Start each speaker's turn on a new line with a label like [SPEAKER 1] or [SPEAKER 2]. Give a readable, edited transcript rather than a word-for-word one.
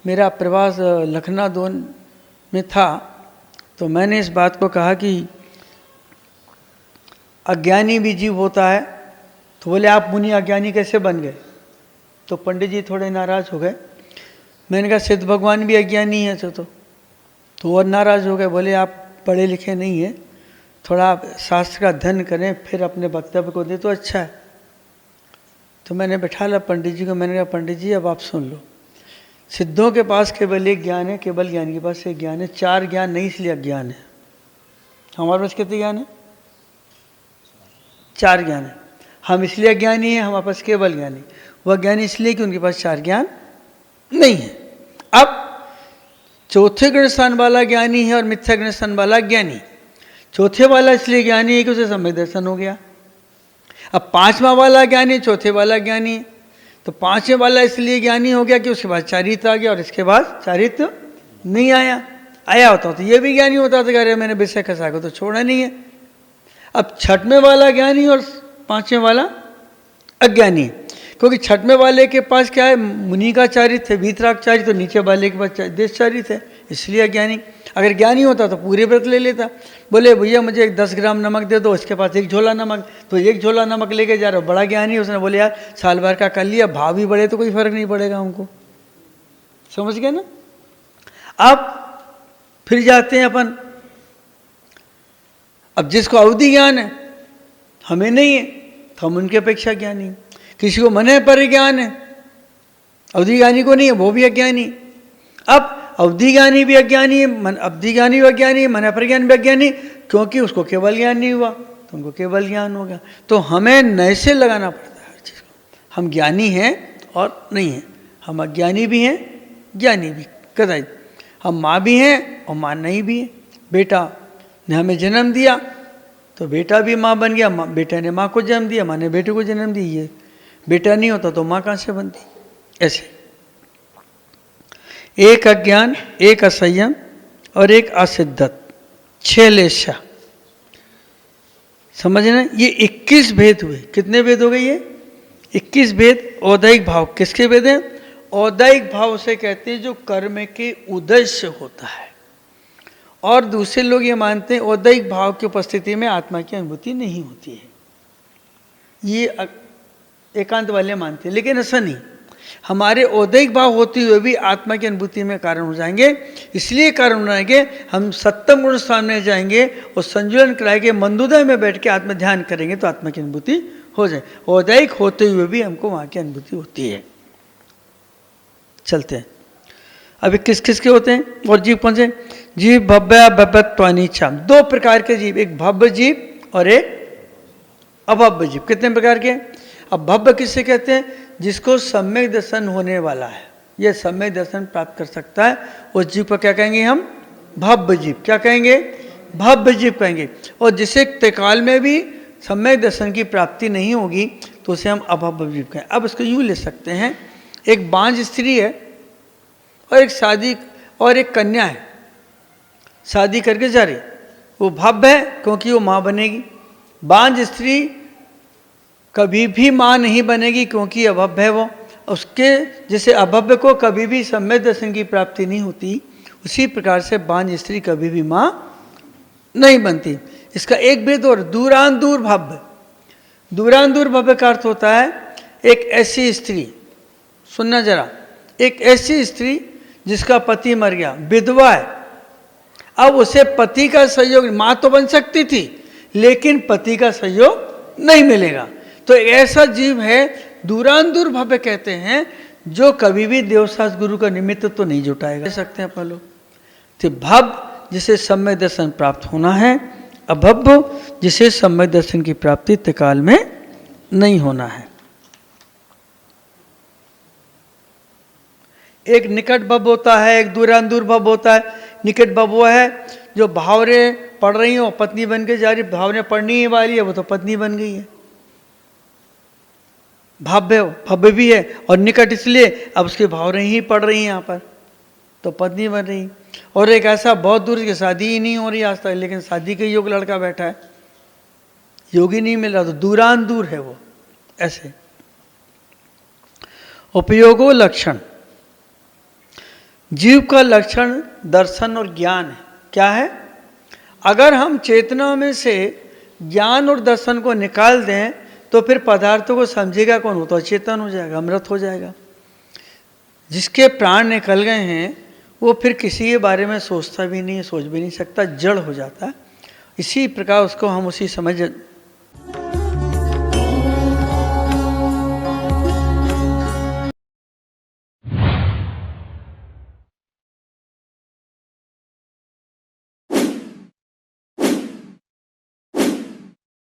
[SPEAKER 1] मेरा प्रवास लखनऊ में था, तो मैंने इस बात को कहा कि अज्ञानी भी जीव होता है। तो बोले आप मुनि अज्ञानी कैसे बन गए? तो पंडित जी थोड़े नाराज हो गए। मैंने कहा सिद्ध भगवान भी अज्ञानी है तो और नाराज हो गए। बोले आप पढ़े लिखे नहीं हैं, थोड़ा आप शास्त्र का अध्ययन करें फिर अपने वक्तव्य को दे तो अच्छा है। तो मैंने बैठा ला पंडित जी को, मैंने कहा पंडित जी अब आप सुन लो, सिद्धों के पास केवल एक ज्ञान है, केवल ज्ञानी के पास एक ज्ञान है, चार ज्ञान नहीं इसलिए अज्ञान है। हमारे पास कितने ज्ञान है? चार ज्ञान है। हम इसलिए अज्ञानी हैं, हमारे पास केवल ज्ञानी। वह ज्ञानी इसलिए कि उनके पास चार ज्ञान नहीं है। अब चौथे गण स्थान वाला ज्ञानी है और मिथ्या गण स्थान वाला ज्ञानी। चौथे वाला इसलिए ज्ञानी है कि उसे सम्यक दर्शन हो गया। अब पांचवा वाला ज्ञानी चौथे वाला ज्ञानी है, तो पांचवें वाला इसलिए ज्ञानी हो गया कि उसके बाद चारित्र आ गया और इसके बाद चारित्र नहीं आया होता तो ये भी ज्ञानी होता था। अरे मैंने विषय खसा को तो छोड़ा नहीं है। अब छठवें वाला ज्ञानी और पांचवें वाला अज्ञानी, क्योंकि छठवें वाले के पास क्या है? मुनि का चारित्र है, वीतराग चारित्र, तो नीचे वाले के पास देश चारित्र है, इसलिए अज्ञानी। अगर ज्ञानी होता तो पूरे व्रत ले लेता। बोले भैया मुझे 10 ग्राम नमक दे दो, इसके पास एक झोला नमक, तो एक झोला नमक लेके जा रहा। बड़ा ज्ञानी उसने बोले यार साल भर का कर लिया, भाव भी बढ़े तो कोई फर्क नहीं पड़ेगा हमको। समझ गए ना? अब फिर जाते हैं अपन, अब जिसको अवधि ज्ञान है हमें नहीं है तो हम उनकी अपेक्षा ज्ञानी। किसी को मन पर ज्ञान है, अवधि ज्ञानी को नहीं है, वो भी अज्ञानी। अब अवधि ज्ञानी भी अज्ञानी है, अवधि ज्ञानी भी अज्ञानी है, मन पर ज्ञान भी अज्ञानी, क्योंकि उसको केवल ज्ञान नहीं हुआ तो उनको केवल ज्ञान हो गया। तो हमें नए से लगाना पड़ता है हर चीज़ को। हम ज्ञानी हैं और नहीं हैं, हम अज्ञानी भी हैं ज्ञानी भी कदाई। हम माँ भी हैं और माँ नहीं भी है। बेटा ने हमें जन्म दिया तो बेटा भी माँ बन गया, बेटा ने माँ को जन्म दिया, माँ ने बेटे को जन्म दी। ये बेटा नहीं होता तो माँ कहाँ से बनती? ऐसे एक अज्ञान, एक असंयम और एक असिद्धत, 6 लेशा। समझना, ये 21 भेद हुए। कितने भेद हो गए? ये 21 भेद। औदैहिक भाव किसके भेद हैं? औदैहिक भाव से कहते हैं जो कर्म के उदय से होता है। और दूसरे लोग ये मानते हैं औदैहिक भाव की उपस्थिति में आत्मा की अनुभूति नहीं होती है। ये एकांत वाले मानते हैं, लेकिन ऐसा नहीं। हमारे औदैहिक भाव होते हुए भी आत्मा की अनुभूति में कारण हो जाएंगे। इसलिए कारण हो जाएंगे, हम सप्तम गुण स्थान में जाएंगे और संजुलन कराएंगे, मंदोदय में बैठ के आत्म ध्यान करेंगे तो आत्मा की अनुभूति हो जाए। औदैहिक होते हुए भी हमको वहाँ की अनुभूति होती है। चलते हैं अभी किस किस के होते हैं और जीव कौन से? जीव भव्य भव्यत्वानीचा, 2 प्रकार के जीव, एक भव्य जीव और एक अभव्य जीव। कितने प्रकार के? अब भव्य किससे कहते हैं? जिसको सम्यक दर्शन होने वाला है, यह सम्यक दर्शन प्राप्त कर सकता है, उस जीव को क्या कहेंगे हम? भव्य जीव। क्या कहेंगे? भव्य जीव कहेंगे। और जिसे त्रिकाल में भी सम्यक दर्शन की प्राप्ति नहीं होगी तो उसे हम अभव्य जीव कहें। अब इसको यूँ ले सकते हैं, एक बांझ स्त्री है और एक शादी और एक कन्या है, शादी करके जा रही। वो भव्य है क्योंकि वो माँ बनेगी। बांझ स्त्री कभी भी माँ नहीं बनेगी क्योंकि अभव्य है वो। उसके जैसे अभव्य को कभी भी सम्यक दर्शन की प्राप्ति नहीं होती, उसी प्रकार से बांझ स्त्री कभी भी माँ नहीं बनती। इसका एक भेद और, दूरांदूर भव्य। दूरांदूर भव्य का अर्थ होता है एक ऐसी स्त्री, सुनना जरा, एक ऐसी स्त्री जिसका पति मर गया, विधवा है। अब उसे पति का सहयोग, माँ तो बन सकती थी लेकिन पति का सहयोग नहीं मिलेगा, तो ऐसा जीव है दूरांदूर भव्य कहते हैं, जो कभी भी देवशास्त्र गुरु का निमित्त तो नहीं जुटाएगा। कह सकते हैं अपन लोग। तो भव्य जिसे सम्यक दर्शन प्राप्त होना है, अभव्य जिसे सम्यक दर्शन की प्राप्ति त्रिकाल में नहीं होना है। एक निकट भव्य होता है, एक दूरांदूर भव्य होता है। निकट भव्य वो है जो भावरे पढ़ रही हो, पत्नी बन के जा रही, भावरे पढ़नी ही वाली है, वो तो पत्नी बन गई है। भव्य भी है और निकट इसलिए अब उसके भावरे ही पढ़ रही हैं यहाँ पर तो पत्नी बन रही। और एक ऐसा बहुत दूर की शादी ही नहीं हो रही आज तक, लेकिन शादी के योग लड़का बैठा है, योगी नहीं मिल रहा, तो दूरांदूर है वो। ऐसे उपयोगो लक्षण, जीव का लक्षण दर्शन और ज्ञान है। क्या है? अगर हम चेतना में से ज्ञान और दर्शन को निकाल दें तो फिर पदार्थों को समझेगा कौन? हो तो अचेतन हो जाएगा, अमृत हो जाएगा। जिसके प्राण निकल गए हैं वो फिर किसी के बारे में सोचता भी नहीं, सोच भी नहीं सकता, जड़ हो जाता है। इसी प्रकार उसको हम उसी समझ